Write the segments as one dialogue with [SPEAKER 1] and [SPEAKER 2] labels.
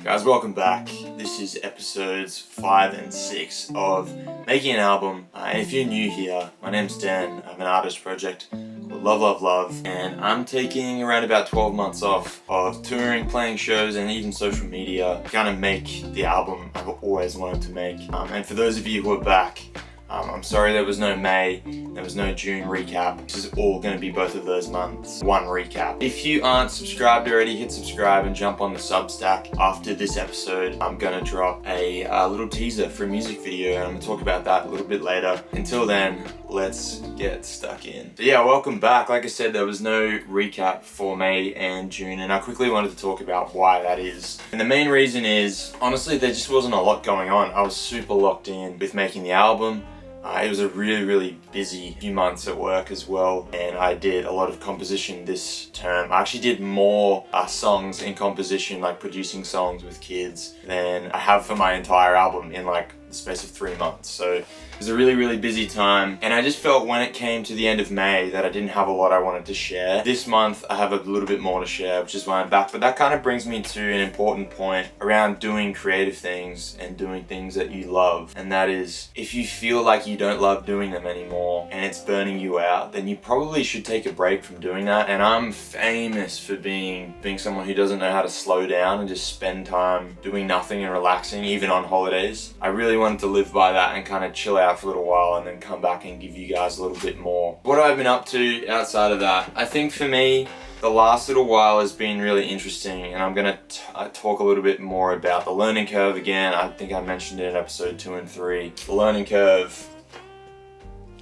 [SPEAKER 1] Guys, welcome back. This is episodes 5 and 6 of Making an Album. And if you're new here, my name's Dan. I have an artist project called Love, Love, Love. And I'm taking around about 12 months off of touring, playing shows, and even social media to kind of make the album I've always wanted to make. And for those of you who are back, I'm sorry there was no May, there was no June recap. This is all going to be both of those months, one recap. If you aren't subscribed already, hit subscribe and jump on the Substack. After this episode, I'm going to drop a little teaser for a music video, and I'm going to talk about that a little bit later. Until then, let's get stuck in. So yeah, welcome back. Like I said, there was no recap for May and June, and I quickly wanted to talk about why that is. And the main reason is, honestly, there just wasn't a lot going on. I was super locked in with making the album. It was a really busy few months at work as well, and I did a lot of composition this term. I actually did more songs in composition, like producing songs with kids, than I have for my entire album in like the space of 3 months. So it was a really busy time, and I just felt when it came to the end of May that I didn't have a lot I wanted to share. This month I have a little bit more to share, which is why I'm back. But that kind of brings me to an important point around doing creative things and doing things that you love, and that is, if you feel like you don't love doing them anymore and it's burning you out, then you probably should take a break from doing that. And I'm famous for being someone who doesn't know how to slow down and just spend time doing nothing and relaxing, even on holidays. I really wanted to live by that and kind of chill out for a little while and then come back and give you guys a little bit more. What have I been up to outside of that? I think for me, the last little while has been really interesting, and I'm going to talk a little bit more about the learning curve again. I think I mentioned it in episode 2 and 3. The learning curve.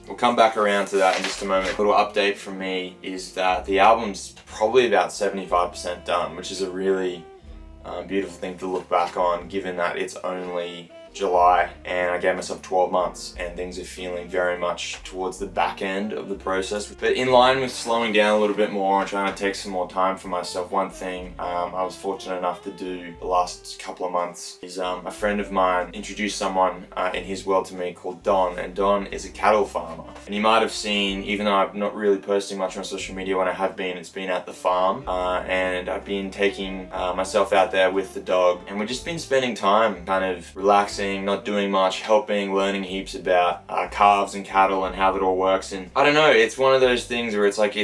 [SPEAKER 1] We'll come back around to that in just a moment. A little update from me is that the album's probably about 75% done, which is a really beautiful thing to look back on, given that it's only July and I gave myself 12 months and things are feeling very much towards the back end of the process. But in line with slowing down a little bit more and trying to take some more time for myself, one thing I was fortunate enough to do the last couple of months is a friend of mine introduced someone in his world to me called Don, and Don is a cattle farmer. And you might have seen, even though I'm not really posting much on social media, when I have been, it's been at the farm, and I've been taking myself out there with the dog, and we've just been spending time kind of relaxing, not doing much, helping, learning heaps about calves and cattle and how that all works. And I don't know, it's one of those things where it's like,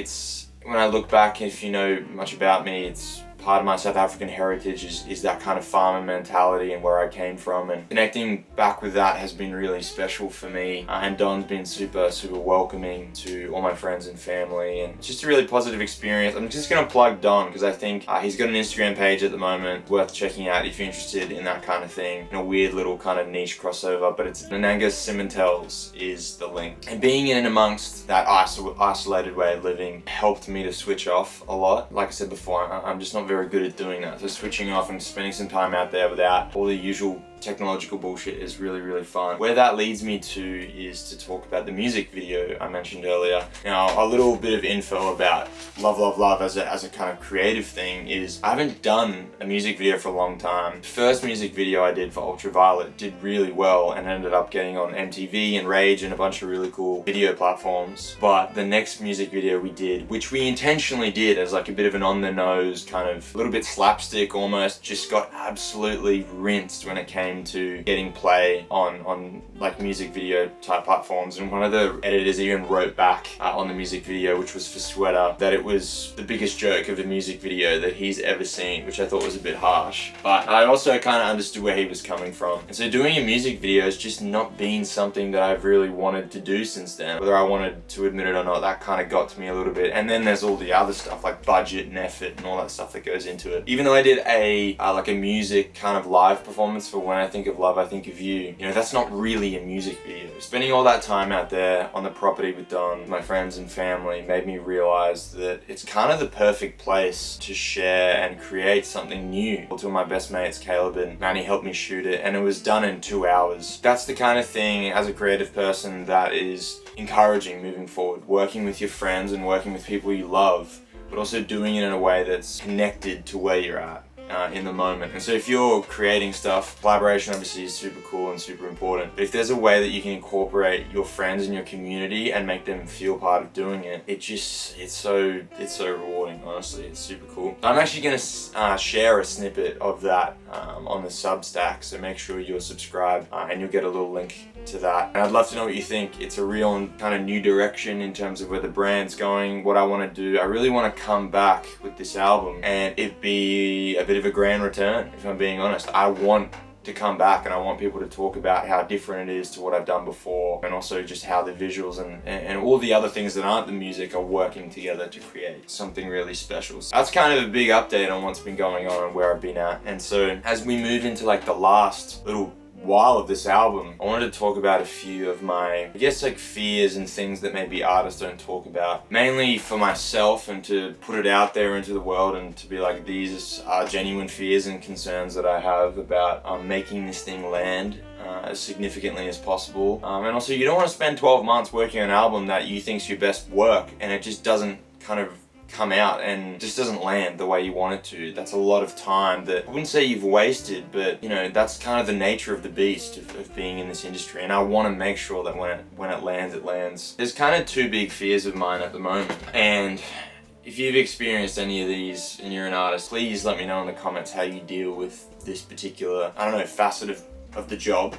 [SPEAKER 1] when I look back, if you know much about me, it's part of my South African heritage is that kind of farmer mentality and where I came from, and connecting back with that has been really special for me. And Don's been super welcoming to all my friends and family, and it's just a really positive experience. I'm just going to plug Don because I think he's got an Instagram page at the moment worth checking out if you're interested in that kind of thing, in a weird little kind of niche crossover. But it's Nanangas Simmentals is the link. And being in and amongst that isolated way of living helped me to switch off a lot. Like I said before, I'm just not very good at doing that. So switching off and spending some time out there without all the usual technological bullshit is really fun. Where that leads me to is to talk about the music video I mentioned earlier. Now, a little bit of info about Love, Love, Love as a kind of creative thing is I haven't done a music video for a long time. The first music video I did for Ultraviolet did really well and ended up getting on MTV and Rage and a bunch of really cool video platforms. But the next music video we did, which we intentionally did as like a bit of an on the nose kind of a little bit slapstick almost, just got absolutely rinsed when it came to getting play on like music video type platforms. And one of the editors even wrote back on the music video, which was for Sweater, that it was the biggest joke of a music video that he's ever seen, which I thought was a bit harsh. But I also kind of understood where he was coming from. And so doing a music video has just not been something that I've really wanted to do since then. Whether I wanted to admit it or not, that kind of got to me a little bit. And then there's all the other stuff like budget and effort and all that stuff that goes into it. Even though I did like a music kind of live performance for When I Think of Love, I Think of You, that's not really a music video. Spending all that time out there on the property with Don, my friends and family, made me realize that it's kind of the perfect place to share and create something new. Two of my best mates, Caleb and Manny, helped me shoot it, and it was done in 2 hours. That's the kind of thing, as a creative person, that is encouraging moving forward. Working with your friends and working with people you love, but also doing it in a way that's connected to where you're at in the moment. And so if you're creating stuff, collaboration obviously is super cool and super important. But if there's a way that you can incorporate your friends and your community and make them feel part of doing it, it's so rewarding. recording, honestly. It's super cool. So I'm actually going to share a snippet of that on the Substack, so make sure you're subscribed and you'll get a little link to that. And I'd love to know what you think. It's a real kind of new direction in terms of where the brand's going, what I want to do. I really want to come back with this album and it be a bit of a grand return, if I'm being honest. I want to come back and I want people to talk about how different it is to what I've done before, and also just how the visuals and all the other things that aren't the music are working together to create something really special. So that's kind of a big update on what's been going on and where I've been at. And so as we move into like the last little while of this album, I wanted to talk about a few of my, I guess, like fears and things that maybe artists don't talk about. Mainly for myself, and to put it out there into the world and to be like, these are genuine fears and concerns that I have about making this thing land as significantly as possible. And also, you don't want to spend 12 months working on an album that you think's your best work and it just doesn't kind of come out and just doesn't land the way you want it to. That's a lot of time that I wouldn't say you've wasted, but you know, that's kind of the nature of the beast of being in this industry, and I want to make sure that when it lands, it lands. There's kind of two big fears of mine at the moment, and if you've experienced any of these and you're an artist, please let me know in the comments how you deal with this particular, I don't know, facet of the job.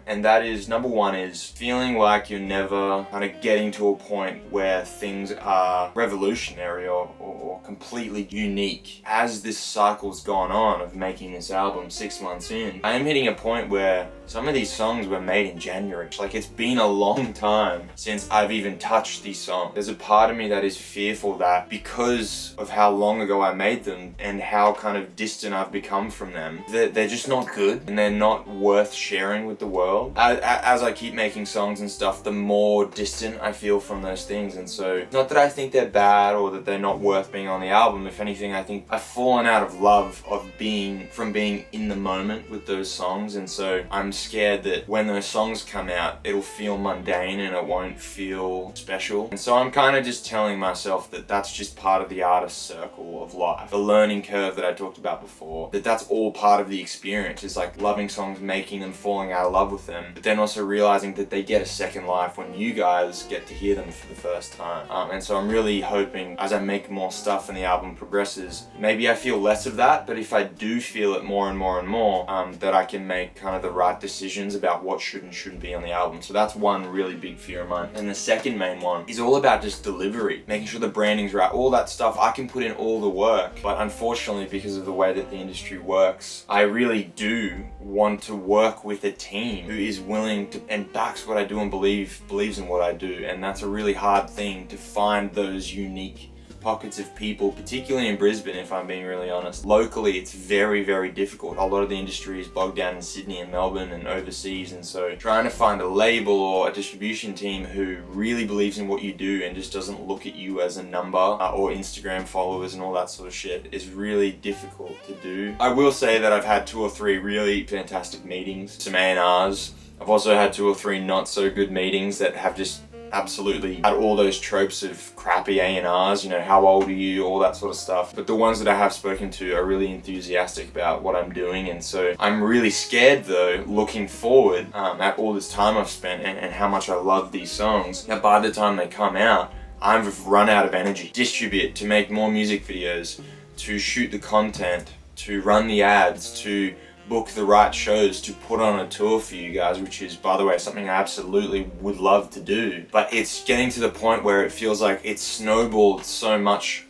[SPEAKER 1] And that is, number one is feeling like you're never kind of getting to a point where things are revolutionary or completely unique. As this cycle's gone on of making this album 6 months in, I am hitting a point where some of these songs were made in January. Like, it's been a long time since I've even touched these songs. There's a part of me that is fearful that because of how long ago I made them and how kind of distant I've become from them, that they're just not good and they're not worth sharing with the world. As I keep making songs and stuff, the more distant I feel from those things. And so, not that I think they're bad or that they're not worth being on the album. If anything, I think I've fallen out of love from being in the moment with those songs. And so I'm scared that when those songs come out, it'll feel mundane and it won't feel special. And so I'm kind of just telling myself that that's just part of the artist circle of life. The learning curve that I talked about before, that's all part of the experience. It's like loving songs, making them, falling out of love with them, but then also realizing that they get a second life when you guys get to hear them for the first time. And so I'm really hoping as I make more stuff and the album progresses, maybe I feel less of that, but if I do feel it more and more and more, that I can make kind of the right decisions about what should and shouldn't be on the album. So that's one really big fear of mine. And the second main one is all about just delivery, making sure the branding's right, all that stuff. I can put in all the work, but unfortunately, because of the way that the industry works, I really do want to work with a team who is willing to and backs what I do and believes in what I do. And that's a really hard thing, to find those unique pockets of people, particularly in Brisbane, if I'm being really honest. Locally, it's very, very difficult. A lot of the industry is bogged down in Sydney and Melbourne and overseas, and so trying to find a label or a distribution team who really believes in what you do and just doesn't look at you as a number or Instagram followers and all that sort of shit is really difficult to do. I will say that I've had 2 or 3 really fantastic meetings, some A&Rs. I've also had 2 or 3 not so good meetings that have just absolutely had all those tropes of crappy A&Rs, you know, how old are you, all that sort of stuff. But the ones that I have spoken to are really enthusiastic about what I'm doing, and so I'm really scared though, looking forward at all this time I've spent and how much I love these songs, that by the time they come out, I've run out of energy to distribute, to make more music videos, to shoot the content, to run the ads, to book the right shows, to put on a tour for you guys, which is, by the way, something I absolutely would love to do. But it's getting to the point where it feels like it's snowballed so much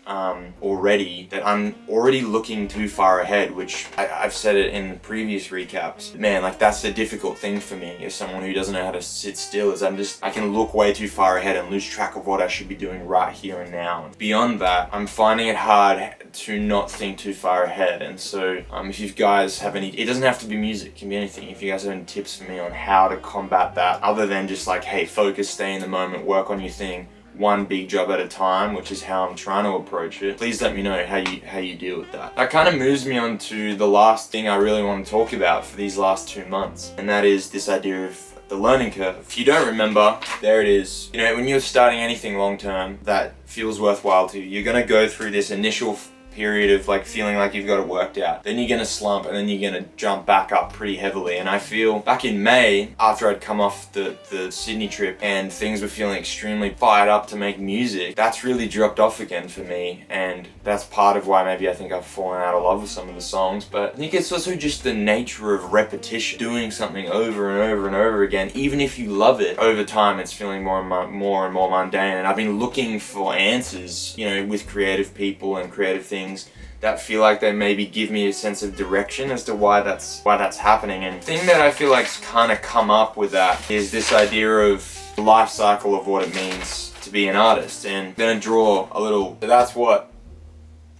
[SPEAKER 1] already that I'm already looking too far ahead, which I've said it in previous recaps. Man, like, that's the difficult thing for me as someone who doesn't know how to sit still, is I can look way too far ahead and lose track of what I should be doing right here and now. And beyond that, I'm finding it hard to not think too far ahead. And so if you guys have any, it doesn't have to be music, it can be anything. If you guys have any tips for me on how to combat that, other than just like, hey, focus, stay in the moment, work on your thing, one big job at a time, which is how I'm trying to approach it, please let me know how you deal with that. That kind of moves me on to the last thing I really want to talk about for these last 2 months, and that is this idea of the learning curve. If you don't remember, there it is. You know, when you're starting anything long term that feels worthwhile to you, you're gonna go through this initial period of like feeling like you've got it worked out. Then you're gonna slump, and then you're gonna jump back up pretty heavily. And I feel back in May, after I'd come off the Sydney trip and things were feeling extremely fired up to make music, that's really dropped off again for me. And that's part of why maybe I think I've fallen out of love with some of the songs. But I think it's also just the nature of repetition, doing something over and over and over again. Even if you love it, over time it's feeling more and more mundane. And I've been looking for answers, you know, with creative people and creative things that feel like they maybe give me a sense of direction as to why that's happening. And the thing that I feel like's kind of come up with that is this idea of the life cycle of what it means to be an artist. And I'm gonna draw a little, that's what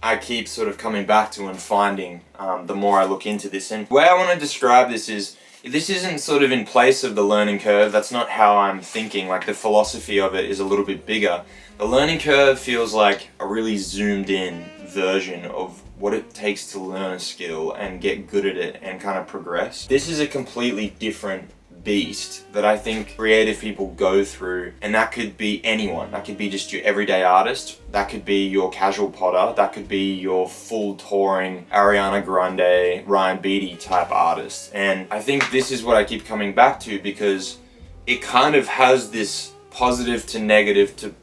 [SPEAKER 1] I keep sort of coming back to and finding the more I look into this. And the way I want to describe this is, this isn't sort of in place of the learning curve. That's not how I'm thinking. Like, the philosophy of it is a little bit bigger. The learning curve feels like a really zoomed in version of what it takes to learn a skill and get good at it and kind of progress. This is a completely different beast that I think creative people go through, and that could be anyone. That could be just your everyday artist, that could be your casual potter, that could be your full touring Ariana Grande, Ryan Beatty type artist. And I think this is what I keep coming back to, because it kind of has this positive to negative to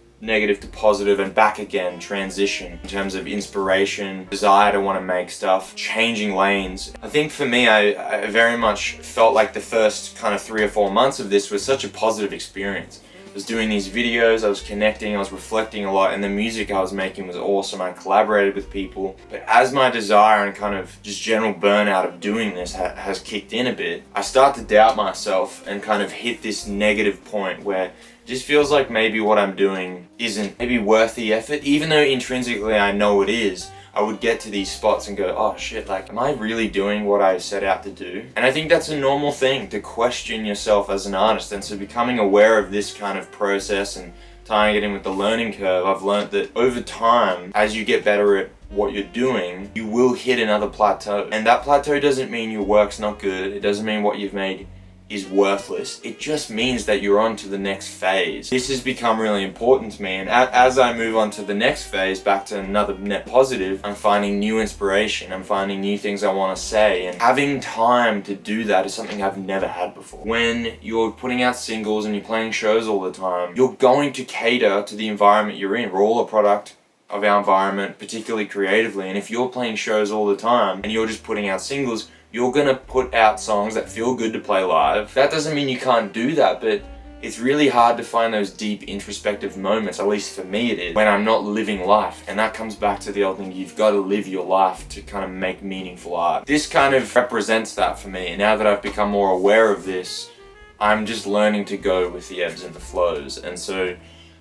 [SPEAKER 1] positive and back again transition in terms of inspiration, desire to want to make stuff, changing lanes. I think for me, I very much felt like the first kind of 3 or 4 months of this was such a positive experience. I was doing these videos, I was connecting, I was reflecting a lot, and the music I was making was awesome. I collaborated with people. But as my desire and kind of just general burnout of doing this has kicked in a bit, I start to doubt myself and kind of hit this negative point where just feels like maybe what I'm doing isn't maybe worth the effort. Even though intrinsically I know it is, I would get to these spots and go, oh shit, like, am I really doing what I set out to do? And I think that's a normal thing, to question yourself as an artist. And so becoming aware of this kind of process and tying it in with the learning curve, I've learned that over time, as you get better at what you're doing, you will hit another plateau. And that plateau doesn't mean your work's not good. It doesn't mean what you've made is worthless. It just means that you're on to the next phase. This has become really important to me, and as I move on to the next phase, back to another net positive, I'm finding new inspiration, I'm finding new things I want to say, and having time to do that is something I've never had before. When you're putting out singles and you're playing shows all the time, you're going to cater to the environment you're in. We're all a product of our environment, particularly creatively, and if you're playing shows all the time and you're just putting out singles, you're gonna put out songs that feel good to play live. That doesn't mean you can't do that, but it's really hard to find those deep introspective moments, at least for me it is, when I'm not living life. And that comes back to the old thing, you've got to live your life to kind of make meaningful art. This kind of represents that for me. And now that I've become more aware of this, I'm just learning to go with the ebbs and the flows. And so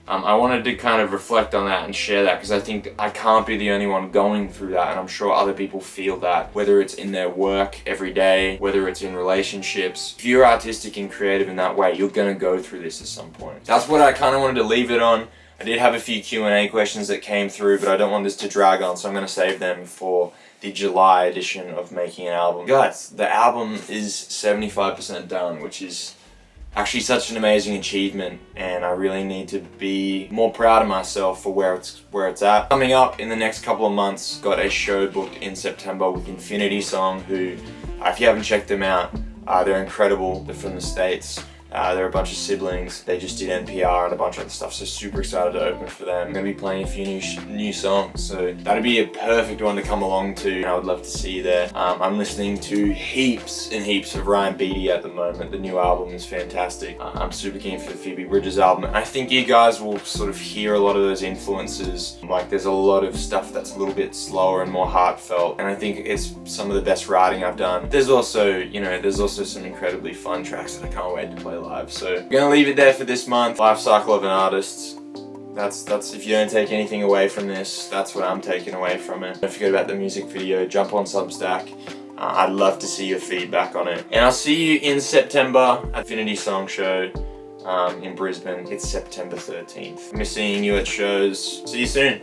[SPEAKER 1] I wanted to kind of reflect on that and share that, because I think I can't be the only one going through that, and I'm sure other people feel that, whether it's in their work every day, whether it's in relationships. If you're artistic and creative in that way, you're gonna go through this at some point. That's what I kind of wanted to leave it on. I did have a few Q&A questions that came through, but I don't want this to drag on, so I'm gonna save them for the July edition of Making an Album. Guys, the album is 75% done, which is actually such an amazing achievement, and I really need to be more proud of myself for where it's at. Coming up in the next couple of months, got a show booked in September with Infinity Song, who, if you haven't checked them out, they're incredible. They're from the States. They're a bunch of siblings. They just did NPR and a bunch of other stuff, so super excited to open for them. I'm gonna be playing a few new songs, so that'd be a perfect one to come along to, and I would love to see you there. I'm listening to heaps and heaps of Ryan Beatty at the moment. The new album is fantastic. I'm super keen for the Phoebe Bridgers album. I think you guys will sort of hear a lot of those influences. Like, there's a lot of stuff that's a little bit slower and more heartfelt, and I think it's some of the best writing I've done. There's also, some incredibly fun tracks that I can't wait to play live. So I'm gonna leave it there for this month. Life cycle of an artist. That's if you don't take anything away from this, that's what I'm taking away from it. Don't forget about the music video. Jump on Substack. I'd love to see your feedback on it. And I'll see you in September at Infinity Song Show in Brisbane. It's September 13th. I'm seeing you at shows. See you soon.